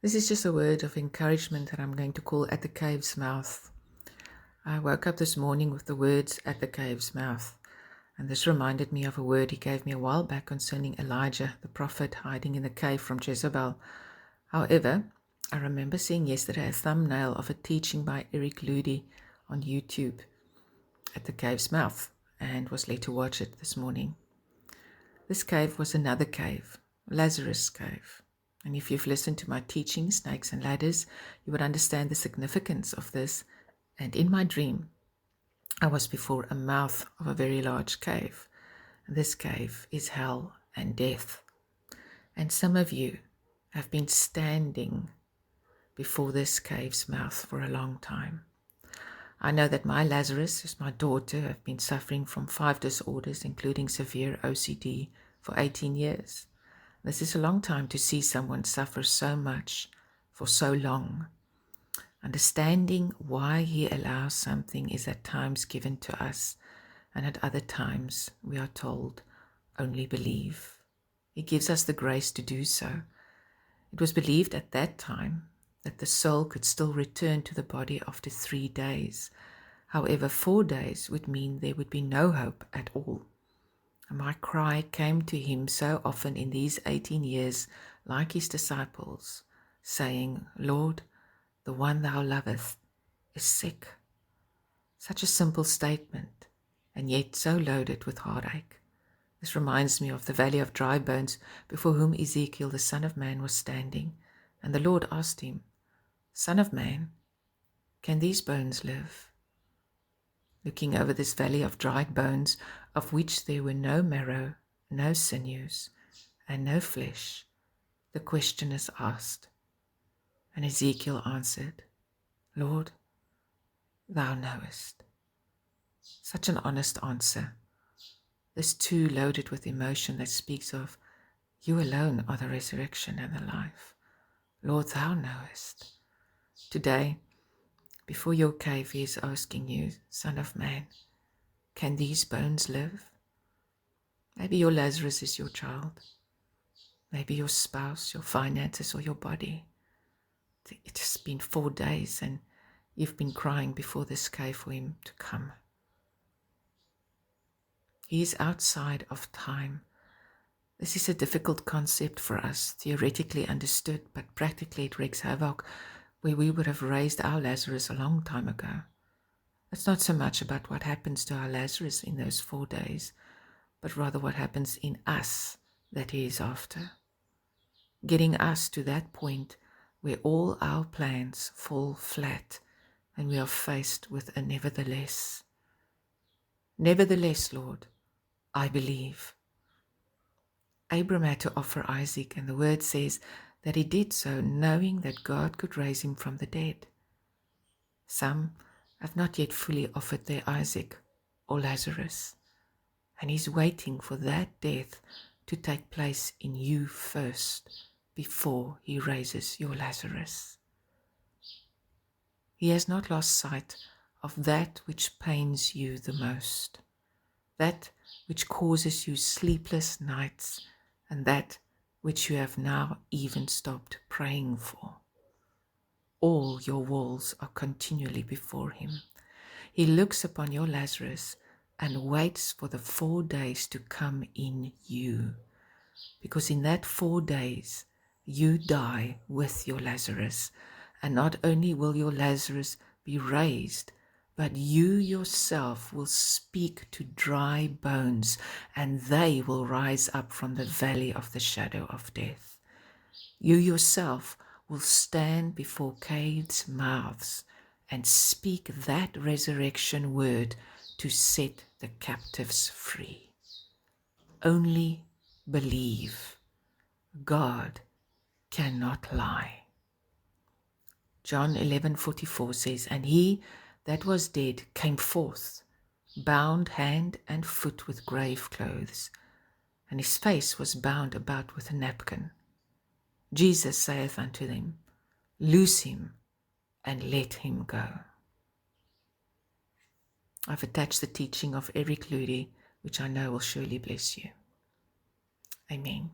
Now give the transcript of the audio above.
This is just a word of encouragement that I'm going to call at the cave's mouth. I woke up this morning with the words at the cave's mouth, and this reminded me of a word he gave me a while back concerning Elijah, the prophet hiding in the cave from Jezebel. However, I remember seeing yesterday a thumbnail of a teaching by Eric Ludy on YouTube at the cave's mouth and was led to watch it this morning. This cave was another cave, Lazarus' cave. And if you've listened to my teaching, Snakes and Ladders, you would understand the significance of this. And in my dream, I was before a mouth of a very large cave. This cave is hell and death. And some of you have been standing before this cave's mouth for a long time. I know that my Lazarus, who's my daughter, have been suffering from 5 disorders, including severe OCD, for 18 years. This is a long time to see someone suffer so much for so long. Understanding why he allows something is at times given to us, and at other times we are told, only believe. He gives us the grace to do so. It was believed at that time that the soul could still return to the body after 3 days. However, 4 days would mean there would be no hope at all. And my cry came to him so often in these 18 years, like his disciples, saying, Lord, the one thou lovest is sick. Such a simple statement, and yet so loaded with heartache. This reminds me of the valley of dry bones before whom Ezekiel, the son of man, was standing. And the Lord asked him, Son of man, can these bones live? Looking over this valley of dried bones, of which there were no marrow, no sinews, and no flesh, the question is asked. And Ezekiel answered, Lord, thou knowest. Such an honest answer. This too loaded with emotion that speaks of, you alone are the resurrection and the life. Lord, thou knowest. Today, before your cave, he is asking you, Son of man, can these bones live? Maybe your Lazarus is your child. Maybe your spouse, your finances, or your body. It's been 4 days and you've been crying before this cave for him to come. He is outside of time. This is a difficult concept for us, theoretically understood, but practically it wreaks havoc where we would have raised our Lazarus a long time ago. It's not so much about what happens to our Lazarus in those 4 days, but rather what happens in us that he is after. Getting us to that point where all our plans fall flat and we are faced with a nevertheless. Nevertheless, Lord, I believe. Abram had to offer Isaac, and the word says that he did so knowing that God could raise him from the dead. Some have not yet fully offered their Isaac or Lazarus, and he's waiting for that death to take place in you first before he raises your Lazarus. He has not lost sight of that which pains you the most, that which causes you sleepless nights, and that which you have now even stopped praying for. All your walls are continually before him. He looks upon your Lazarus and waits for the 4 days to come in you, because in that 4 days you die with your Lazarus, and not only will your Lazarus be raised, but you yourself will speak to dry bones, and they will rise up from the valley of the shadow of death. You yourself will stand before caves' mouths and speak that resurrection word to set the captives free. Only believe. God cannot lie. John 11:44 says, And he that was dead came forth, bound hand and foot with grave clothes, and his face was bound about with a napkin. Jesus saith unto them, Loose him and let him go. I've attached the teaching of Eric Ludy, which I know will surely bless you. Amen.